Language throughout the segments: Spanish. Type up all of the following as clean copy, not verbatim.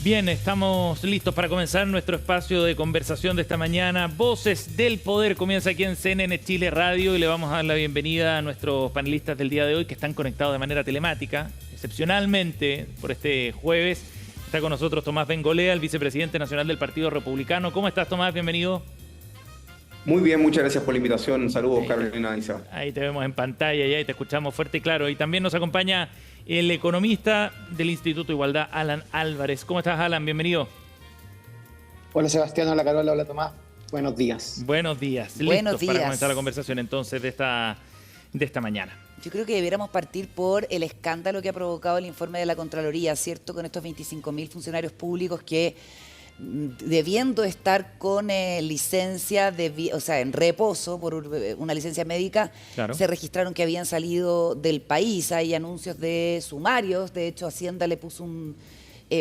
Bien, estamos listos para comenzar nuestro espacio de conversación de esta mañana. Voces del Poder comienza aquí en CNN Chile Radio y le vamos a dar la bienvenida a nuestros panelistas del día de hoy que están conectados de manera telemática. Excepcionalmente, por este jueves, está con nosotros Tomás Bengolea, el vicepresidente nacional del Partido Republicano. ¿Cómo estás, Tomás? Bienvenido. Muy bien, muchas gracias por la invitación. Saludos, Carolina y Seba. Ahí te vemos en pantalla y te escuchamos fuerte y claro. Y también nos acompaña el economista del Instituto Igualdad, Alan Álvarez. ¿Cómo estás, Alan? Bienvenido. Hola, Sebastián. Hola, Carola. Hola, Tomás. Buenos días. Buenos días. Buenos Listos días. para comenzar la conversación entonces de esta mañana. Yo creo que debiéramos partir por el escándalo que ha provocado el informe de la Contraloría, ¿cierto? Con estos 25.000 funcionarios públicos que, debiendo estar con licencia, o sea, en reposo por una licencia médica, Claro. Se registraron que habían salido del país. Hay anuncios de sumarios. De hecho, Hacienda le puso un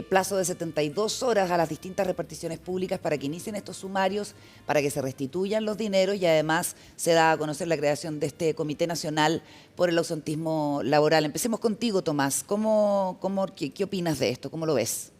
plazo de 72 horas a las distintas reparticiones públicas para que inicien estos sumarios, para que se restituyan los dineros, y además se da a conocer la creación de este Comité Nacional por el Ausentismo Laboral. Empecemos contigo, Tomás. ¿Qué opinas de esto? ¿Cómo lo ves?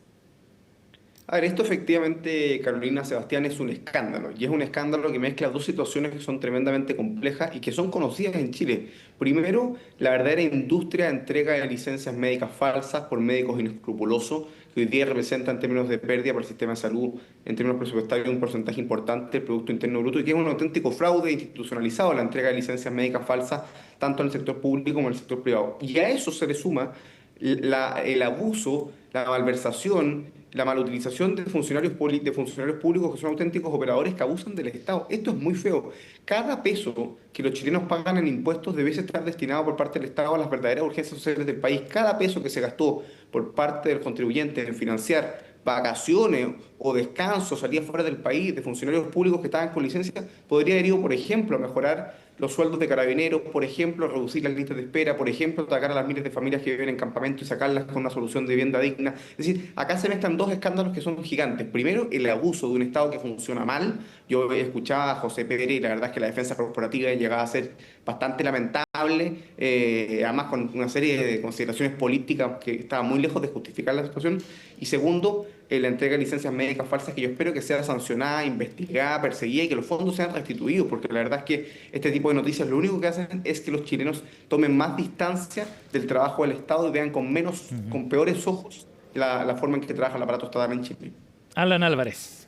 A ver, esto efectivamente, Carolina, Sebastián, es un escándalo. Y es un escándalo que mezcla dos situaciones que son tremendamente complejas y que son conocidas en Chile. Primero, la verdadera industria de entrega de licencias médicas falsas por médicos inescrupulosos, que hoy día representa en términos de pérdida para el sistema de salud, en términos presupuestarios, un porcentaje importante del Producto Interno Bruto, y que es un auténtico fraude institucionalizado la entrega de licencias médicas falsas, tanto en el sector público como en el sector privado. Y a eso se le suma el abuso, la malversación, la malutilización de funcionarios públicos que son auténticos operadores que abusan del Estado. Esto es muy feo. Cada peso que los chilenos pagan en impuestos debe estar destinado por parte del Estado a las verdaderas urgencias sociales del país. Cada peso que se gastó por parte del contribuyente en financiar vacaciones o descansos, salidas fuera del país de funcionarios públicos que estaban con licencia, podría haber ido, por ejemplo, a mejorar los sueldos de carabineros, por ejemplo, reducir las listas de espera, por ejemplo, atacar a las miles de familias que viven en campamento y sacarlas con una solución de vivienda digna. Es decir, acá se mezclan dos escándalos que son gigantes. Primero, el abuso de un Estado que funciona mal. Yo escuchaba a José Pérez y la verdad es que la defensa corporativa llegaba a ser bastante lamentable, además con una serie de consideraciones políticas que estaban muy lejos de justificar la situación. Y segundo, la entrega de licencias médicas falsas, que yo espero que sea sancionada, investigada, perseguida y que los fondos sean restituidos, porque la verdad es que este tipo de noticias lo único que hacen es que los chilenos tomen más distancia del trabajo del Estado y vean con peores ojos la forma en que trabaja el aparato estatal en Chile. Alan Álvarez.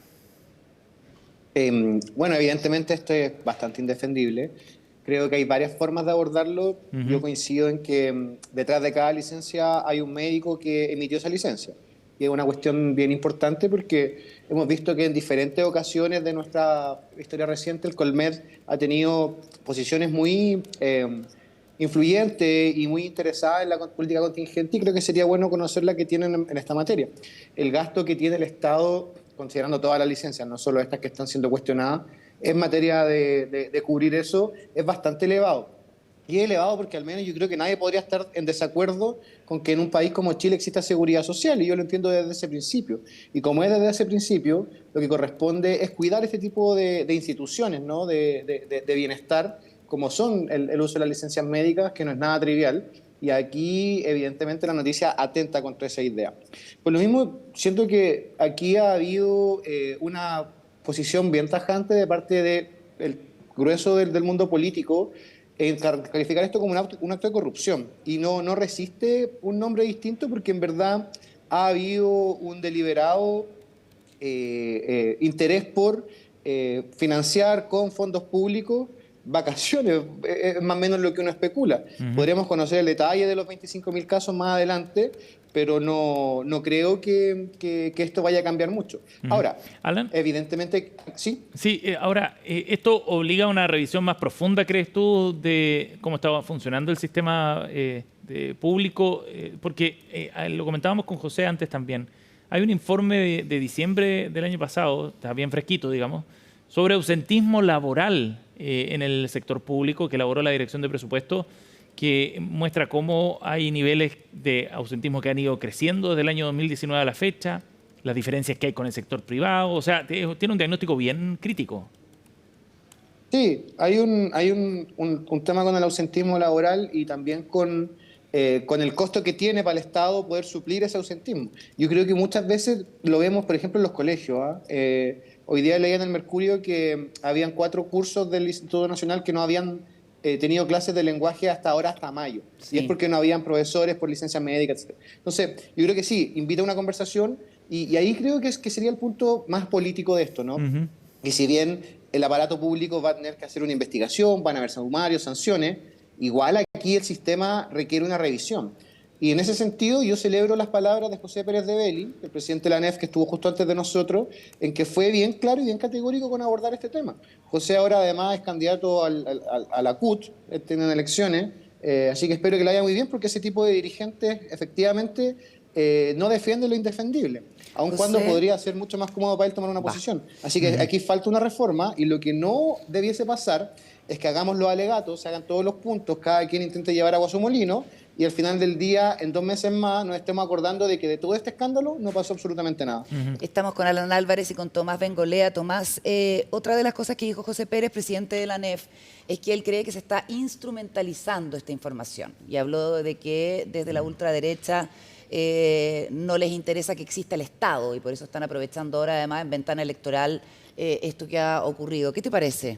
Bueno, evidentemente esto es bastante indefendible. Creo que hay varias formas de abordarlo. Yo coincido en que detrás de cada licencia hay un médico que emitió esa licencia. Y es una cuestión bien importante porque hemos visto que en diferentes ocasiones de nuestra historia reciente el Colmed ha tenido posiciones muy influyentes y muy interesadas en la política contingente, y creo que sería bueno conocer la que tienen en esta materia. El gasto que tiene el Estado, considerando todas las licencias, no solo estas que están siendo cuestionadas, en materia de cubrir eso, es bastante elevado. Y es elevado porque al menos yo creo que nadie podría estar en desacuerdo con que en un país como Chile exista seguridad social, y yo lo entiendo desde ese principio. Y como es desde ese principio, lo que corresponde es cuidar este tipo de instituciones, ¿no? de bienestar, como son el uso de las licencias médicas, que no es nada trivial. Y aquí, evidentemente, la noticia atenta contra esa idea. Por lo mismo, siento que aquí ha habido una posición bien tajante de parte del grueso del mundo político en calificar esto como un acto de corrupción, y no resiste un nombre distinto, porque en verdad ha habido un deliberado interés por financiar con fondos públicos vacaciones, es más o menos lo que uno especula. Podríamos conocer el detalle de los 25.000 casos más adelante, pero no creo que esto vaya a cambiar mucho. Ahora, Alan, evidentemente, sí. Sí, ahora, ¿esto obliga a una revisión más profunda, crees tú, de cómo estaba funcionando el sistema público? Porque lo comentábamos con José antes también. Hay un informe de diciembre del año pasado, está bien fresquito, digamos, sobre ausentismo laboral en el sector público que elaboró la Dirección de Presupuesto, que muestra cómo hay niveles de ausentismo que han ido creciendo desde el año 2019 a la fecha, las diferencias que hay con el sector privado. O sea, tiene un diagnóstico bien crítico. Sí, hay un tema con el ausentismo laboral y también con con el costo que tiene para el Estado poder suplir ese ausentismo. Yo creo que muchas veces lo vemos, por ejemplo, en los colegios. Hoy día leía en el Mercurio que habían 4 cursos del Instituto Nacional que no habían tenido clases de lenguaje hasta ahora, hasta mayo. Sí. Y es porque no habían profesores por licencia médica, etc. Entonces, yo creo que sí, invita a una conversación y ahí creo que sería el punto más político de esto, ¿no? Y si bien el aparato público va a tener que hacer una investigación, van a haber sumarios, sanciones, igual aquí el sistema requiere una revisión. Y en ese sentido yo celebro las palabras de José Pérez de Belli, el presidente de la ANEF, que estuvo justo antes de nosotros, en que fue bien claro y bien categórico con abordar este tema. José ahora además es candidato a la CUT, tienen elecciones, así que espero que le vaya muy bien porque ese tipo de dirigentes efectivamente no defiende lo indefendible, aun cuando podría ser mucho más cómodo para él tomar una posición. Así que aquí falta una reforma y lo que no debiese pasar es que hagamos los alegatos, se hagan todos los puntos, cada quien intente llevar agua a su molino y al final del día, en 2 meses más, nos estemos acordando de que de todo este escándalo no pasó absolutamente nada. Estamos con Alan Álvarez y con Tomás Bengolea. Tomás, otra de las cosas que dijo José Pérez, presidente de la ANEF, es que él cree que se está instrumentalizando esta información y habló de que desde la ultraderecha no les interesa que exista el Estado y por eso están aprovechando ahora además en ventana electoral esto que ha ocurrido. ¿Qué te parece?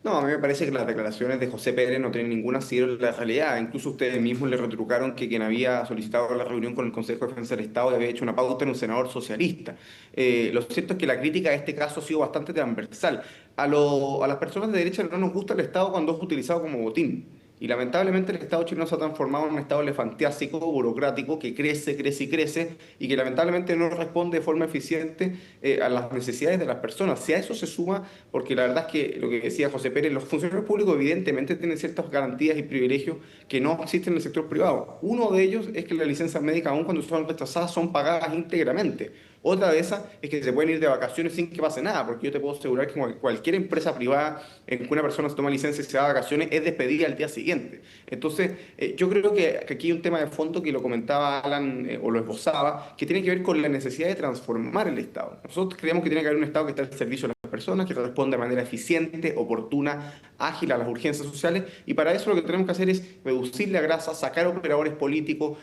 No, a mí me parece que las declaraciones de José Pérez no tienen ningún asidero en la realidad. Incluso ustedes mismos le retrucaron que quien había solicitado la reunión con el Consejo de Defensa del Estado había hecho una pauta en un senador socialista. Lo cierto es que la crítica a este caso ha sido bastante transversal. A las personas de derecha no nos gusta el Estado cuando es utilizado como botín. Y lamentablemente el Estado chileno se ha transformado en un Estado elefantiásico, burocrático, que crece, crece y crece, y que lamentablemente no responde de forma eficiente a las necesidades de las personas. Si a eso se suma, porque la verdad es que lo que decía José Pérez, los funcionarios públicos evidentemente tienen ciertas garantías y privilegios que no existen en el sector privado. Uno de ellos es que las licencias médicas, aun cuando son retrasadas, son pagadas íntegramente. Otra de esas es que se pueden ir de vacaciones sin que pase nada, porque yo te puedo asegurar que cualquier empresa privada en que una persona se toma licencia y se va de vacaciones es despedida al día siguiente. Entonces, yo creo que aquí hay un tema de fondo que lo comentaba Alan o lo esbozaba, que tiene que ver con la necesidad de transformar el Estado. Nosotros creemos que tiene que haber un Estado que esté al servicio de las personas, que responda de manera eficiente, oportuna, ágil a las urgencias sociales, y para eso lo que tenemos que hacer es reducir la grasa, sacar operadores políticos,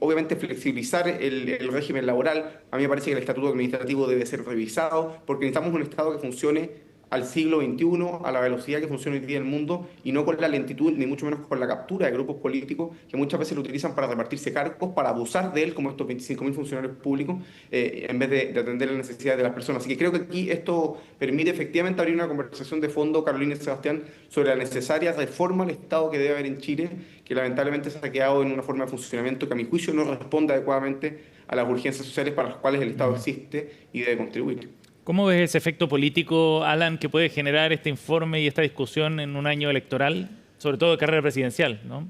obviamente flexibilizar el régimen laboral. A mí me parece que el estatuto administrativo debe ser revisado, porque necesitamos un Estado que funcione al siglo XXI, a la velocidad que funciona hoy día el mundo, y no con la lentitud, ni mucho menos con la captura de grupos políticos que muchas veces lo utilizan para repartirse cargos, para abusar de él, como estos 25.000 funcionarios públicos, en vez de atender las necesidades de las personas. Así que creo que aquí esto permite efectivamente abrir una conversación de fondo, Carolina y Sebastián, sobre la necesaria reforma al Estado que debe haber en Chile, que lamentablemente se ha quedado en una forma de funcionamiento que a mi juicio no responde adecuadamente a las urgencias sociales para las cuales el Estado existe y debe contribuir. ¿Cómo ves ese efecto político, Alan, que puede generar este informe y esta discusión en un año electoral, sobre todo de carrera presidencial, ¿no?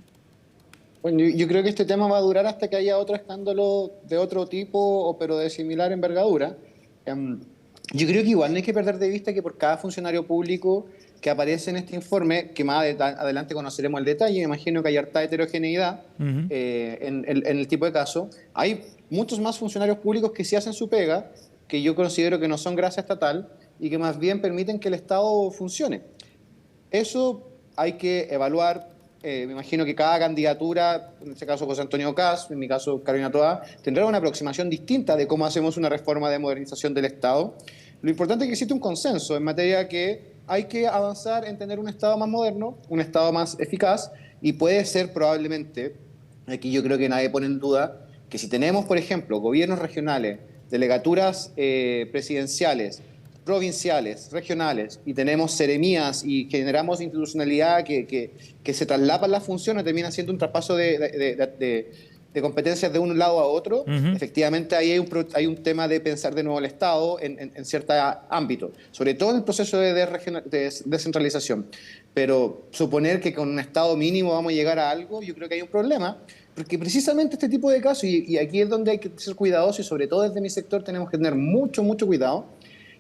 Bueno, yo creo que este tema va a durar hasta que haya otro escándalo de otro tipo, pero de similar envergadura. Yo creo que igual no hay que perder de vista que por cada funcionario público que aparece en este informe, que más adelante conoceremos el detalle, me imagino que hay harta heterogeneidad en el tipo de caso, hay muchos más funcionarios públicos que sí hacen su pega, que yo considero que no son grasa estatal y que más bien permiten que el Estado funcione. Eso hay que evaluar. Me imagino que cada candidatura, en este caso José Antonio Kast, en mi caso Carolina Toá, tendrá una aproximación distinta de cómo hacemos una reforma de modernización del Estado. Lo importante es que existe un consenso en materia que hay que avanzar en tener un Estado más moderno, un Estado más eficaz, y puede ser probablemente, aquí yo creo que nadie pone en duda, que si tenemos, por ejemplo, gobiernos regionales, delegaturas presidenciales, provinciales, regionales, y tenemos seremías y generamos institucionalidad que se traslapan las funciones, termina siendo un traspaso de competencias de un lado a otro, efectivamente ahí hay un tema de pensar de nuevo el Estado en cierto ámbito, sobre todo en el proceso de descentralización. Pero suponer que con un Estado mínimo vamos a llegar a algo, yo creo que hay un problema, porque precisamente este tipo de casos, y aquí es donde hay que ser cuidadosos, y sobre todo desde mi sector tenemos que tener mucho, mucho cuidado,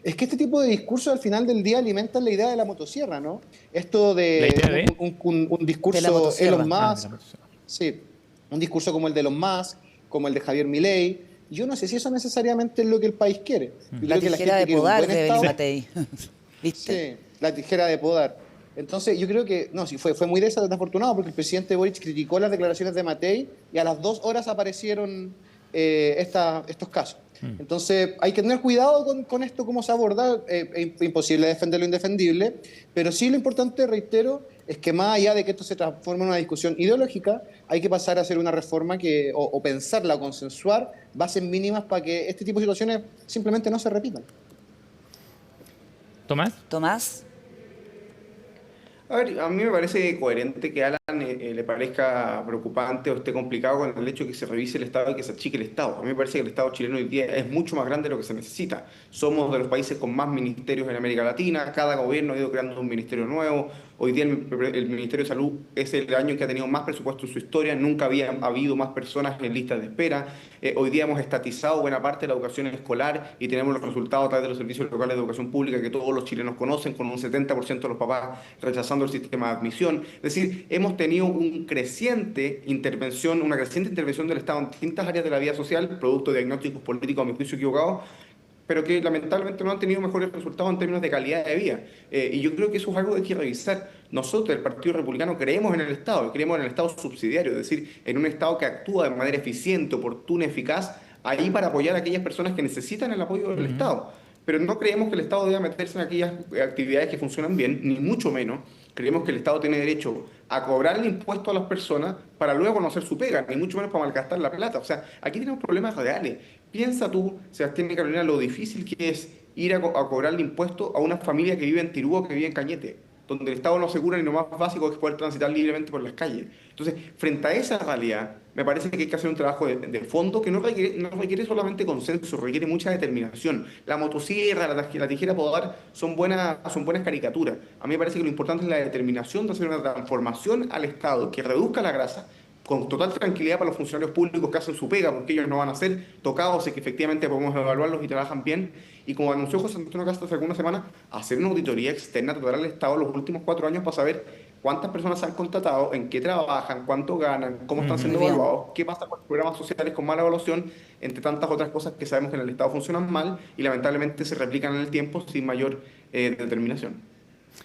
es que este tipo de discursos al final del día alimentan la idea de la motosierra, ¿no? Esto de un discurso Elon Musk, sí, un discurso como el de Elon Musk, como el de Javier Milei. Yo no sé si eso necesariamente es lo que el país quiere. Yo la creo que tijera de podar de Belín Matei. Sí, la tijera de podar. Entonces, yo creo que, no, sí, fue muy desafortunado porque el presidente Boric criticó las declaraciones de Matei y a las 2 horas aparecieron estos casos. Entonces, hay que tener cuidado con esto, cómo se aborda. Es imposible defender lo indefendible, pero sí lo importante, reitero, es que más allá de que esto se transforme en una discusión ideológica, hay que pasar a hacer una reforma o pensarla, o consensuar bases mínimas para que este tipo de situaciones simplemente no se repitan. Tomás. A ver, a mí me parece coherente que a Alan le parezca preocupante o esté complicado con el hecho de que se revise el Estado y que se achique el Estado. A mí me parece que el Estado chileno hoy día es mucho más grande de lo que se necesita. Somos de los países con más ministerios en América Latina, cada gobierno ha ido creando un ministerio nuevo. Hoy día el Ministerio de Salud es el año que ha tenido más presupuesto en su historia, nunca había habido más personas en listas de espera. Hoy día hemos estatizado buena parte de la educación escolar y tenemos los resultados a través de los servicios locales de educación pública que todos los chilenos conocen, con un 70% de los papás rechazando el sistema de admisión. Es decir, hemos tenido una creciente intervención del Estado en distintas áreas de la vida social, producto de diagnósticos políticos, a mi juicio, equivocados, pero que lamentablemente no han tenido mejores resultados en términos de calidad de vida. Y yo creo que eso es algo que hay que revisar. Nosotros, el Partido Republicano, creemos en el Estado, creemos en el Estado subsidiario, es decir, en un Estado que actúa de manera eficiente, oportuna, eficaz, ahí para apoyar a aquellas personas que necesitan el apoyo del Estado. Pero no creemos que el Estado deba meterse en aquellas actividades que funcionan bien, ni mucho menos. Creemos que el Estado tiene derecho a cobrar el impuesto a las personas para luego no hacer su pega, ni mucho menos para malgastar la plata. O sea, aquí tenemos problemas reales. Piensa tú, Sebastián y Carolina, lo difícil que es ir a cobrar el impuesto a una familia que vive en Tirúa o que vive en Cañete, donde el Estado no asegura ni lo más básico que es poder transitar libremente por las calles. Entonces, frente a esa realidad, me parece que hay que hacer un trabajo de fondo que no requiere solamente consenso, requiere mucha determinación. La motosierra, la tijera podar son buenas caricaturas. A mí me parece que lo importante es la determinación de hacer una transformación al Estado que reduzca la grasa, con total tranquilidad para los funcionarios públicos que hacen su pega, porque ellos no van a ser tocados y que efectivamente podemos evaluarlos y trabajan bien. Y como anunció José Antonio Castro hace algunas semanas, hacer una auditoría externa total al Estado los últimos 4 años para saber cuántas personas se han contratado, en qué trabajan, cuánto ganan, cómo están siendo evaluados, qué pasa con los programas sociales con mala evaluación, entre tantas otras cosas que sabemos que en el Estado funcionan mal y lamentablemente se replican en el tiempo sin mayor determinación.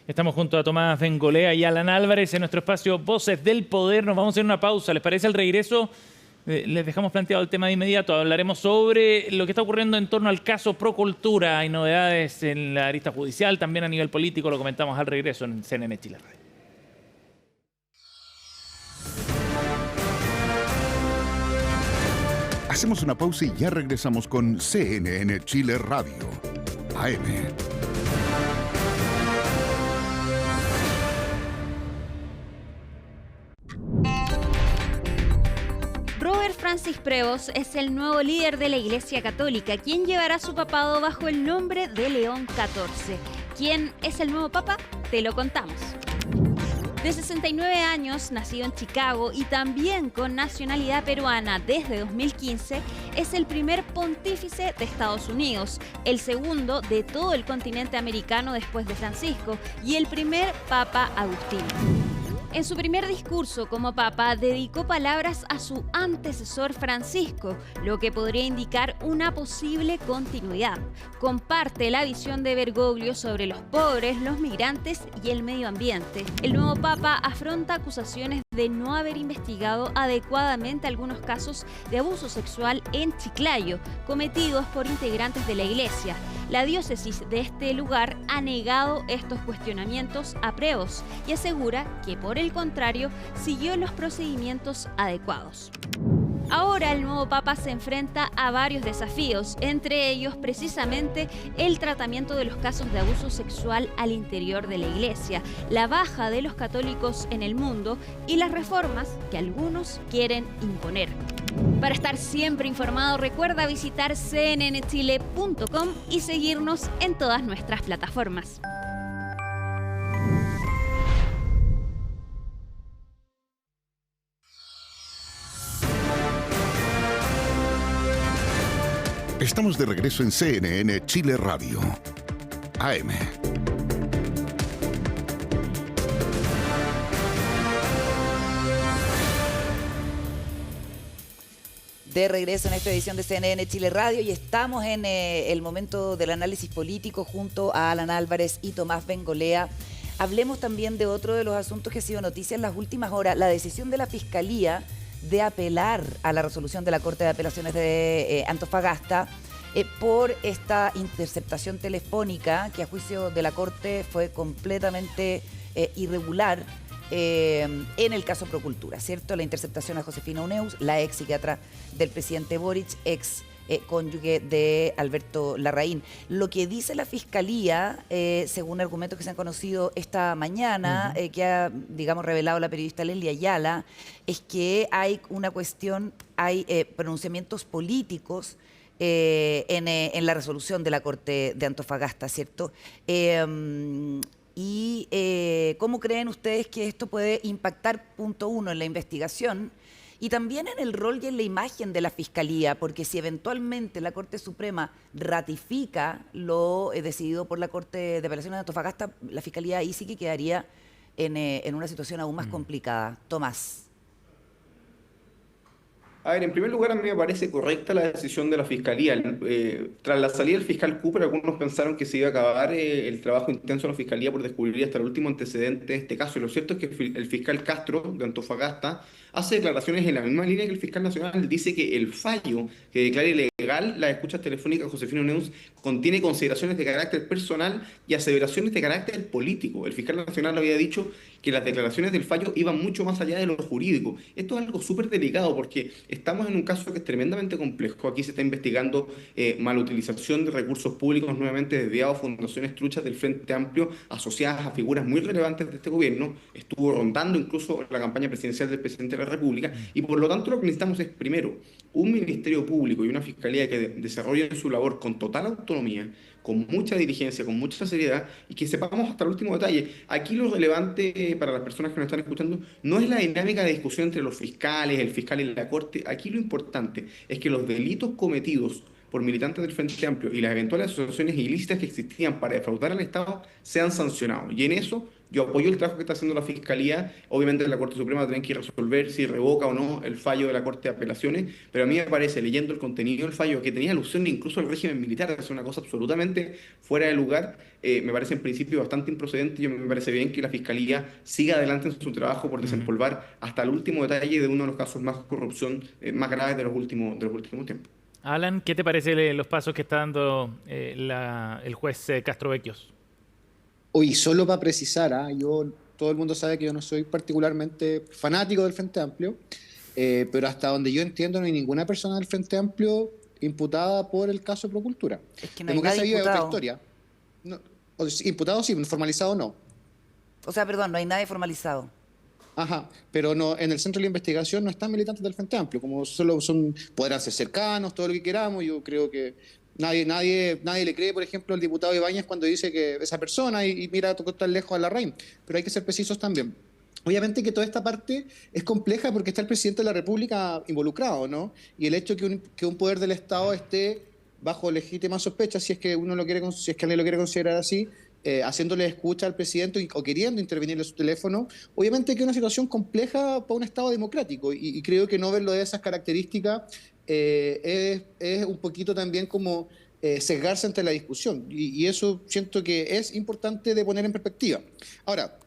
Estamos junto a Tomás Bengolea y Alan Álvarez en nuestro espacio Voces del Poder. Nos vamos a hacer una pausa. ¿Les parece? Al regreso les dejamos planteado el tema de inmediato. Hablaremos sobre lo que está ocurriendo en torno al caso Procultura. Hay novedades en la arista judicial, también a nivel político. Lo comentamos al regreso en CNN Chile Radio. Hacemos una pausa y ya regresamos con CNN Chile Radio, AM. Robert Francis Prevost es el nuevo líder de la Iglesia Católica, quien llevará su papado bajo el nombre de León XIV. ¿Quién es el nuevo papa? Te lo contamos. De 69 años, nacido en Chicago y también con nacionalidad peruana desde 2015, es el primer pontífice de Estados Unidos, el segundo de todo el continente americano después de Francisco y el primer papa agustino. En su primer discurso como papa dedicó palabras a su antecesor Francisco, lo que podría indicar una posible continuidad. Comparte la visión de Bergoglio sobre los pobres, los migrantes y el medio ambiente. El nuevo papa afronta acusaciones de no haber investigado adecuadamente algunos casos de abuso sexual en Chiclayo, cometidos por integrantes de la iglesia. La diócesis de este lugar ha negado estos cuestionamientos a Prevost y asegura que, por el contrario, siguió los procedimientos adecuados. Ahora el nuevo papa se enfrenta a varios desafíos, entre ellos precisamente el tratamiento de los casos de abuso sexual al interior de la iglesia, la baja de los católicos en el mundo y las reformas que algunos quieren imponer. Para estar siempre informado, recuerda visitar cnnchile.com y seguirnos en todas nuestras plataformas. Estamos de regreso en CNN Chile Radio, AM. De regreso en esta edición de CNN Chile Radio y estamos en el momento del análisis político junto a Alan Álvarez y Tomás Bengolea. Hablemos también de otro de los asuntos que ha sido noticia en las últimas horas, la decisión de la Fiscalía de apelar a la resolución de la Corte de Apelaciones de Antofagasta por esta interceptación telefónica que a juicio de la Corte fue completamente irregular en el caso Procultura, ¿cierto? La interceptación a Josefina Uneus, la ex psiquiatra del presidente Boric, ex cónyuge de Alberto Larraín. Lo que dice la Fiscalía, según argumentos que se han conocido esta mañana, que ha, digamos, revelado la periodista Leslie Ayala, es que hay una cuestión, hay pronunciamientos políticos en la resolución de la Corte de Antofagasta, ¿cierto? ¿Cómo creen ustedes que esto puede impactar, punto uno, en la investigación y también en el rol y en la imagen de la Fiscalía? Porque si eventualmente la Corte Suprema ratifica lo decidido por la Corte de Apelaciones de Antofagasta, la Fiscalía ahí sí que quedaría en una situación aún más complicada. Tomás. A ver, en primer lugar, a mí me parece correcta la decisión de la Fiscalía. Tras la salida del fiscal Cooper, algunos pensaron que se iba a acabar el trabajo intenso de la Fiscalía por descubrir hasta el último antecedente de este caso. Y lo cierto es que el fiscal Castro, de Antofagasta, hace declaraciones en la misma línea que el fiscal nacional. Dice que el fallo que declara ilegal las escuchas telefónicas de Josefina Uneus contiene consideraciones de carácter personal y aseveraciones de carácter político. El fiscal nacional había dicho que las declaraciones del fallo iban mucho más allá de lo jurídico. Esto es algo súper delicado porque estamos en un caso que es tremendamente complejo. Aquí se está investigando malutilización de recursos públicos nuevamente desviados a fundaciones truchas del Frente Amplio asociadas a figuras muy relevantes de este gobierno. Estuvo rondando incluso la campaña presidencial del presidente de la República y por lo tanto lo que necesitamos es, primero, un ministerio público y una fiscalía que desarrollen su labor con total autonomía, con mucha diligencia, con mucha seriedad y que sepamos hasta el último detalle. Aquí lo relevante para las personas que nos están escuchando no es la dinámica de discusión entre los fiscales, el fiscal y la Corte. Aquí lo importante es que los delitos cometidos por militantes del Frente Amplio y las eventuales asociaciones ilícitas que existían para defraudar al Estado sean sancionados. Y en eso yo apoyo el trabajo que está haciendo la Fiscalía. Obviamente la Corte Suprema tiene que resolver si revoca o no el fallo de la Corte de Apelaciones, pero a mí me parece, leyendo el contenido del fallo, que tenía alusión incluso al régimen militar, es una cosa absolutamente fuera de lugar, me parece en principio bastante improcedente. Yo me parece bien que la Fiscalía siga adelante en su trabajo por desempolvar hasta el último detalle de uno de los casos más corrupción, más graves de los últimos tiempos. Alan, ¿qué te parece los pasos que está dando el juez Castrovecchios? Hoy, solo para precisar, todo el mundo sabe que yo no soy particularmente fanático del Frente Amplio, pero hasta donde yo entiendo no hay ninguna persona del Frente Amplio imputada por el caso Procultura. Es que no hay nadie imputado. Otra historia. No, imputado sí, formalizado no. O sea, perdón, no hay nadie formalizado. Ajá, pero no, en el centro de la investigación no están militantes del Frente Amplio, como solo podrán ser cercanos, todo lo que queramos. Yo creo que nadie le cree, por ejemplo, al diputado Ibáñez cuando dice que esa persona y mira tan lejos a Larraín, pero hay que ser precisos también. Obviamente que toda esta parte es compleja porque está el presidente de la República involucrado, ¿no? Y el hecho que un poder del Estado esté bajo legítima sospecha, si es que alguien lo quiere considerar así, haciéndole escucha al presidente o queriendo intervenirle su teléfono, obviamente que es una situación compleja para un Estado democrático y creo que no verlo de esas características es un poquito también como sesgarse ante la discusión y eso siento que es importante de poner en perspectiva. Ahora,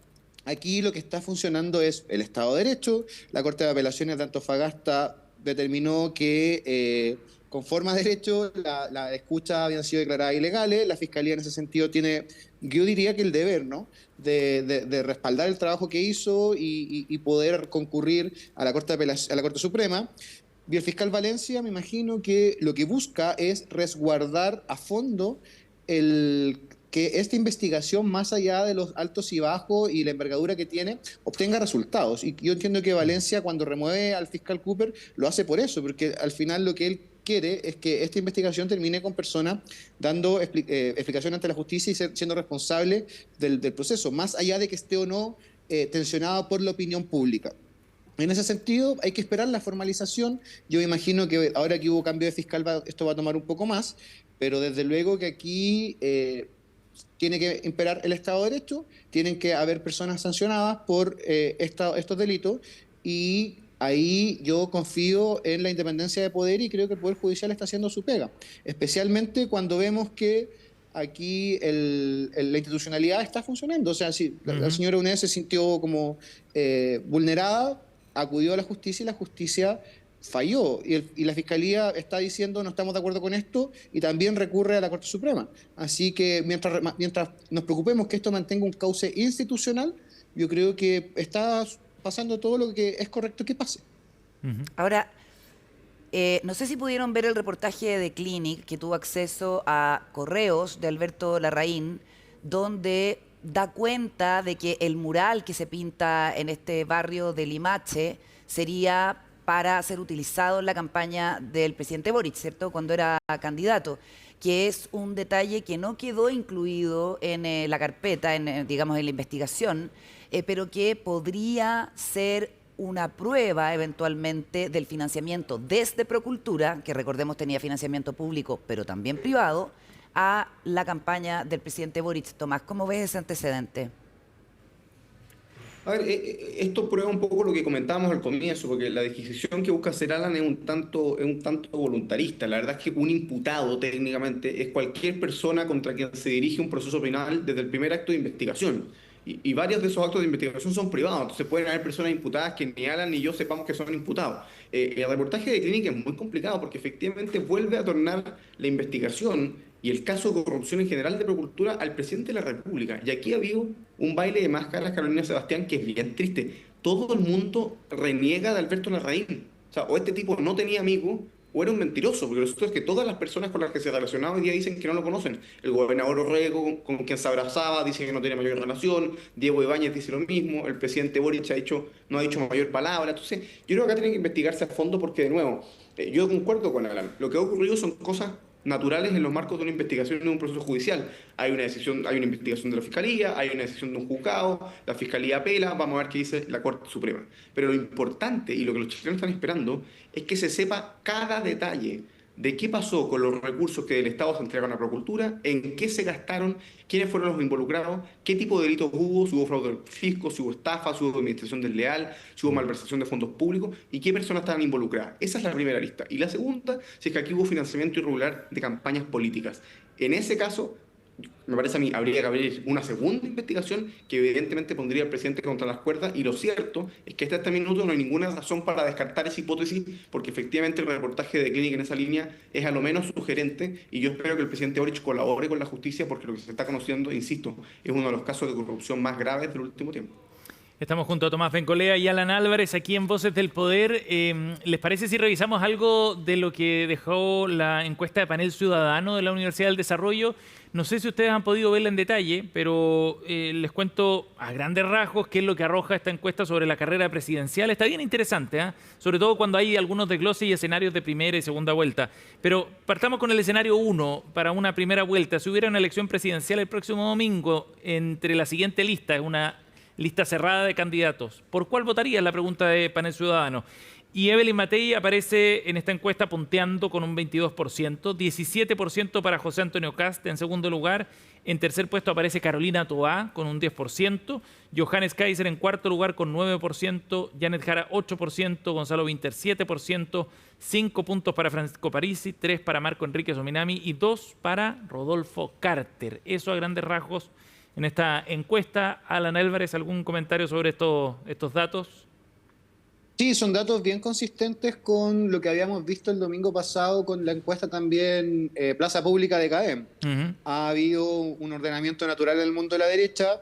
aquí lo que está funcionando es el Estado de Derecho. La Corte de Apelaciones de Antofagasta determinó que con forma de derecho la escucha habían sido declaradas ilegales. La Fiscalía en ese sentido tiene, yo diría que el deber, ¿no?, de respaldar el trabajo que hizo y poder concurrir a la Corte Suprema. Y el fiscal Valencia, me imagino que lo que busca es resguardar a fondo que esta investigación, más allá de los altos y bajos y la envergadura que tiene, obtenga resultados. Y yo entiendo que Valencia, cuando remueve al fiscal Cooper, lo hace por eso, porque al final lo que él quiere es que esta investigación termine con personas dando explicación ante la justicia y siendo responsable del proceso, más allá de que esté o no tensionado por la opinión pública. En ese sentido, hay que esperar la formalización. Yo me imagino que ahora que hubo cambio de fiscal, esto va a tomar un poco más, pero desde luego que aquí tiene que imperar el Estado de Derecho, tienen que haber personas sancionadas por estos delitos y ahí yo confío en la independencia de poder y creo que el Poder Judicial está haciendo su pega, especialmente cuando vemos que aquí la institucionalidad está funcionando. O sea, si la señora Uned se sintió como vulnerada, acudió a la justicia y la justicia falló. Y la Fiscalía está diciendo no estamos de acuerdo con esto y también recurre a la Corte Suprema. Así que mientras nos preocupemos que esto mantenga un cauce institucional, yo creo que está pasando todo lo que es correcto que pase. Ahora, no sé si pudieron ver el reportaje de Clinic, que tuvo acceso a correos de Alberto Larraín, donde da cuenta de que el mural que se pinta en este barrio de Limache sería para ser utilizado en la campaña del presidente Boric, ¿cierto?, cuando era candidato, que es un detalle que no quedó incluido en la carpeta, digamos, en la investigación, pero que podría ser una prueba eventualmente del financiamiento desde Procultura, que recordemos tenía financiamiento público, pero también privado, a la campaña del presidente Boric. Tomás, ¿cómo ves ese antecedente? A ver, esto prueba un poco lo que comentábamos al comienzo, porque la decisión que busca hacer Alan es un tanto voluntarista. La verdad es que un imputado técnicamente es cualquier persona contra quien se dirige un proceso penal desde el primer acto de investigación. Y varios de esos actos de investigación son privados, entonces pueden haber personas imputadas que ni Alan ni yo sepamos que son imputados. El reportaje de Clínica es muy complicado porque efectivamente vuelve a tornar la investigación y el caso de corrupción en general de Procultura al presidente de la República. Y aquí ha habido un baile de máscaras, Carolina Sebastián, que es bien triste. Todo el mundo reniega de Alberto Larraín. O sea, o este tipo no tenía amigos o era un mentiroso, porque lo cierto es que todas las personas con las que se relacionaba hoy día dicen que no lo conocen. El gobernador Orrego, con quien se abrazaba, dice que no tiene mayor relación. Diego Ibáñez dice lo mismo. El presidente Boric no ha dicho mayor palabra. Entonces, yo creo que acá tiene que investigarse a fondo porque, de nuevo, yo concuerdo con Alan. Lo que ha ocurrido son cosas naturales en los marcos de una investigación y de un proceso judicial. Hay una investigación de la Fiscalía, hay una decisión de un juzgado, la Fiscalía apela, vamos a ver qué dice la Corte Suprema. Pero lo importante y lo que los chilenos están esperando es que se sepa cada detalle de qué pasó con los recursos que del Estado se entregaron a Procultura, en qué se gastaron, quiénes fueron los involucrados, qué tipo de delitos hubo, si hubo fraude del fisco, si hubo estafa, si hubo administración desleal, si hubo malversación de fondos públicos y qué personas estaban involucradas. Esa es la primera lista. Y la segunda, si es que aquí hubo financiamiento irregular de campañas políticas. En ese caso, me parece a mí, habría que abrir una segunda investigación que evidentemente pondría al presidente contra las cuerdas, y lo cierto es que hasta este minuto no hay ninguna razón para descartar esa hipótesis, porque efectivamente el reportaje de Clínica en esa línea es a lo menos sugerente, y yo espero que el presidente Boric colabore con la justicia, porque lo que se está conociendo, insisto, es uno de los casos de corrupción más graves del último tiempo. Estamos junto a Tomás Bencolea y Alan Álvarez aquí en Voces del Poder. ¿Les parece si revisamos algo de lo que dejó la encuesta de panel ciudadano de la Universidad del Desarrollo? No sé si ustedes han podido verla en detalle, pero les cuento a grandes rasgos qué es lo que arroja esta encuesta sobre la carrera presidencial. Está bien interesante, ¿eh? Sobre todo cuando hay algunos desgloses y escenarios de primera y segunda vuelta. Pero partamos con el escenario 1 para una primera vuelta. Si hubiera una elección presidencial el próximo domingo entre la siguiente lista, es una lista cerrada de candidatos, ¿por cuál votaría? Es la pregunta de Panel Ciudadano. Y Evelyn Matei aparece en esta encuesta punteando con un 22%, 17% para José Antonio Kast en segundo lugar. En tercer puesto aparece Carolina Toá con un 10%, Johannes Kaiser en cuarto lugar con 9%, Janet Jara 8%, Gonzalo Winter 7%, 5 puntos para Francisco Parisi, 3 para Marco Enrique Sominami y 2 para Rodolfo Carter. Eso a grandes rasgos en esta encuesta. Alan Álvarez, ¿algún comentario sobre estos datos? Sí, son datos bien consistentes con lo que habíamos visto el domingo pasado con la encuesta también Plaza Pública de CADEM. Ha habido un ordenamiento natural en el mundo de la derecha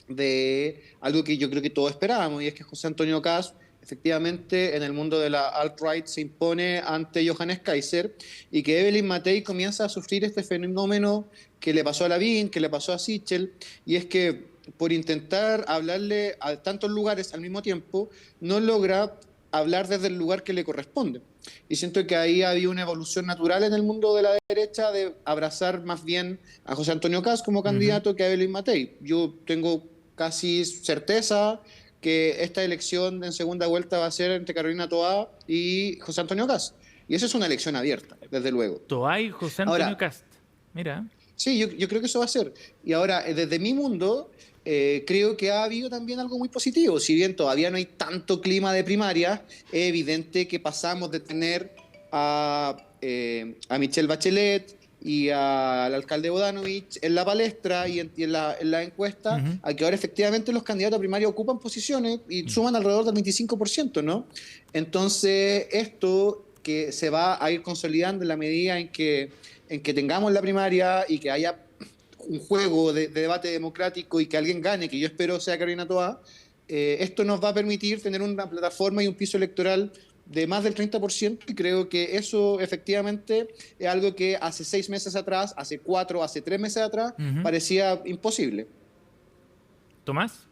de algo que yo creo que todos esperábamos, y es que José Antonio Kast efectivamente en el mundo de la alt-right se impone ante Johannes Kaiser, y que Evelyn Matei comienza a sufrir este fenómeno que le pasó a Lavín, que le pasó a Sichel, y es que por intentar hablarle a tantos lugares al mismo tiempo, no logra hablar desde el lugar que le corresponde. Y siento que ahí había una evolución natural en el mundo de la derecha de abrazar más bien a José Antonio Kast como candidato que a Evelyn Matei. Yo tengo casi certeza que esta elección en segunda vuelta va a ser entre Carolina Toá y José Antonio Kast. Y esa es una elección abierta, desde luego. Toá y José Antonio Kast. Mira. Sí, yo creo que eso va a ser. Y ahora, desde mi mundo, creo que ha habido también algo muy positivo. Si bien todavía no hay tanto clima de primaria, es evidente que pasamos de tener a Michelle Bachelet y al alcalde Bodanovich en la palestra y en la encuesta, a que ahora efectivamente los candidatos a primaria ocupan posiciones y suman alrededor del 25%, ¿no? Entonces, esto que se va a ir consolidando en la medida en que tengamos la primaria y que haya un juego de debate democrático y que alguien gane, que yo espero sea Carolina Toá, esto nos va a permitir tener una plataforma y un piso electoral de más del 30%, y creo que eso efectivamente es algo que hace 6 meses atrás, hace 4, hace 3 meses atrás, parecía imposible. Tomás.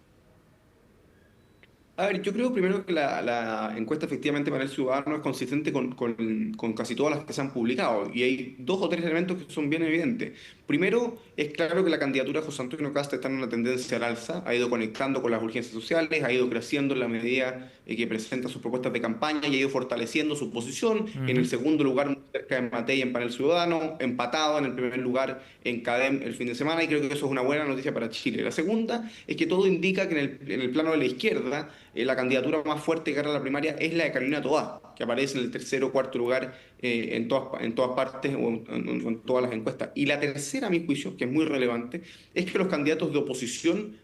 A ver, yo creo primero que la encuesta efectivamente para el ciudadano es consistente con casi todas las que se han publicado, y hay 2 o 3 elementos que son bien evidentes. Primero, es claro que la candidatura de José Antonio Kast está en una tendencia al alza, ha ido conectando con las urgencias sociales, ha ido creciendo en la medida que presenta sus propuestas de campaña y ha ido fortaleciendo su posición. En el segundo lugar, muy cerca de Matei en Panel Ciudadano, empatado en el primer lugar en CADEM el fin de semana, y creo que eso es una buena noticia para Chile. La segunda es que todo indica que en el plano de la izquierda, la candidatura más fuerte que gana la primaria es la de Carolina Toá, que aparece en el tercer o cuarto lugar en todas partes o en todas las encuestas. Y la tercera, a mi juicio, que es muy relevante, es que los candidatos de oposición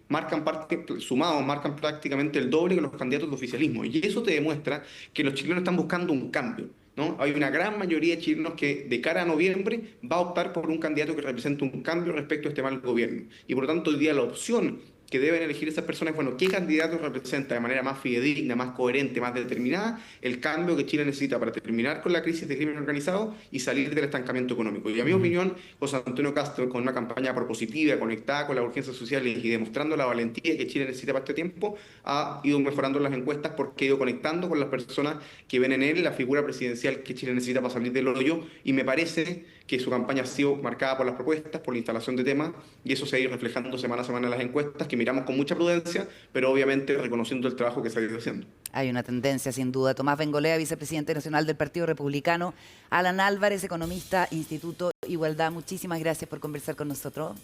sumados marcan prácticamente el doble que los candidatos de oficialismo. Y eso te demuestra que los chilenos están buscando un cambio, ¿no? Hay una gran mayoría de chilenos que de cara a noviembre va a optar por un candidato que represente un cambio respecto a este mal gobierno. Y por lo tanto, hoy día la opción que deben elegir esas personas, bueno, ¿qué candidato representa de manera más fidedigna, más coherente, más determinada el cambio que Chile necesita para terminar con la crisis de crimen organizado y salir del estancamiento económico? Y a mi opinión, José Antonio Kast, con una campaña propositiva, conectada con las urgencias sociales y demostrando la valentía que Chile necesita para este tiempo, ha ido mejorando las encuestas porque ha ido conectando con las personas que ven en él la figura presidencial que Chile necesita para salir del hoyo, y me parece que su campaña ha sido marcada por las propuestas, por la instalación de temas, y eso se ha ido reflejando semana a semana en las encuestas, que miramos con mucha prudencia, pero obviamente reconociendo el trabajo que se ha ido haciendo. Hay una tendencia, sin duda. Tomás Bengolea, vicepresidente nacional del Partido Republicano. Alan Álvarez, economista, Instituto Igualdad. Muchísimas gracias por conversar con nosotros.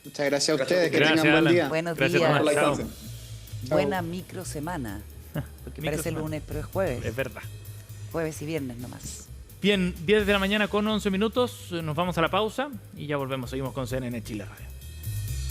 Muchas gracias a ustedes. Gracias, que tengan buen día. Buenos Gracias, días. Tomás. Chao. Buena microsemana. Porque parece lunes, pero es jueves. Es verdad. Jueves y viernes nomás. Bien, 10 de la mañana con 11 minutos. Nos vamos a la pausa y ya volvemos. Seguimos con CNN Chile Radio.